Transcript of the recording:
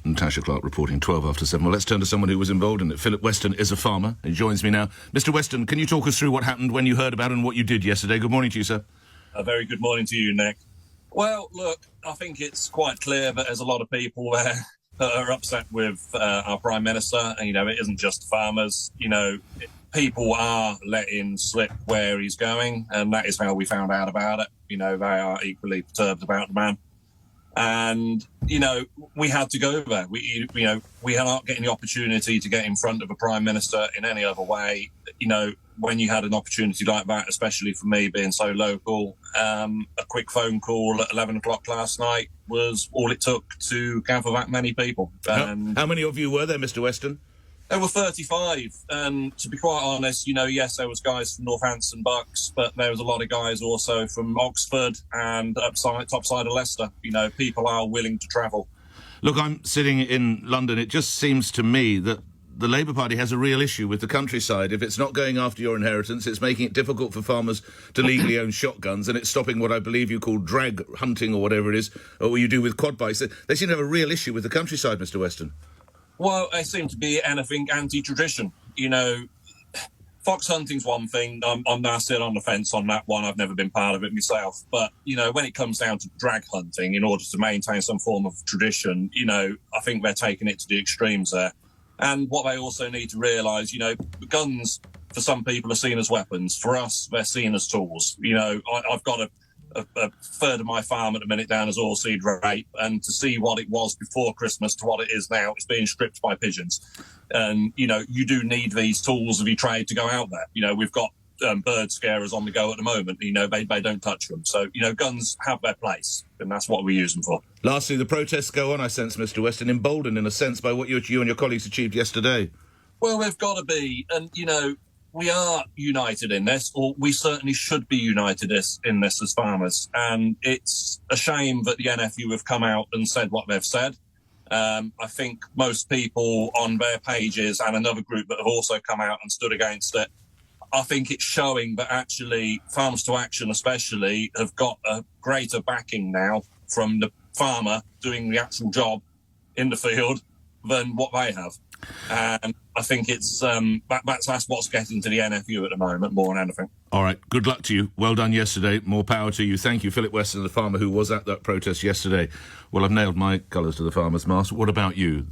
Natasha Clark reporting 12 after 7. Well, let's turn to someone who was involved in it. Philip Weston is a farmer. He joins me now. Mr. Weston, can you talk us through what happened when you heard about it and what you did yesterday? Good morning to you, sir. A very good morning to you, Nick. Well, look, I think it's quite clear that there's a lot of people there that are upset with our Prime Minister. And, it isn't just farmers. People are letting slip where he's going, and that is how we found out about it. They are equally perturbed about the man. And, we had to go there. We are not getting the opportunity to get in front of a Prime Minister in any other way. When you had an opportunity like that, especially for me being so local, a quick phone call at 11 o'clock last night was all it took to gather that many people. How many of you were there, Mr. Weston? There were 35, and to be quite honest, yes, there was guys from Northampton Bucks, but there was a lot of guys also from Oxford and top side of Leicester. People are willing to travel. Look, I'm sitting in London. It just seems to me that the Labour Party has a real issue with the countryside. If it's not going after your inheritance, it's making it difficult for farmers to legally own shotguns, and it's stopping what I believe you call drag hunting or whatever it is, or what you do with quad bikes. They seem to have a real issue with the countryside, Mr. Weston. Well, they seem to be anything anti-tradition. Fox hunting's one thing. I'm now still on the fence on that one. I've never been part of it myself. But, when it comes down to drag hunting, in order to maintain some form of tradition, I think they're taking it to the extremes there. And what they also need to realise, guns, for some people, are seen as weapons. For us, they're seen as tools. I've got a third of my farm at the minute down as oilseed rape, and to see what it was before Christmas to what it is now, it's being stripped by pigeons. And, you do need these tools of your trade to go out there. We've got bird scarers on the go at the moment. They don't touch them. So, guns have their place, and that's what we use them for. Lastly, the protests go on, I sense, Mr. Weston, emboldened in a sense by what you and your colleagues achieved yesterday. Well, we've got to be, and, we are united in this, or we certainly should be united in this as farmers. And it's a shame that the NFU have come out and said what they've said. I think most people on their pages, and another group that have also come out and stood against it, I think it's showing that actually Farms to Action especially have got a greater backing now from the farmer doing the actual job in the field than what they have. And I think it's that's what's getting to the NFU at the moment more than anything. All right, good luck to you. Well done yesterday. More power to you. Thank you, Philip Weston, the farmer who was at that protest yesterday. Well, I've nailed my colours to the farmer's mast. What about you?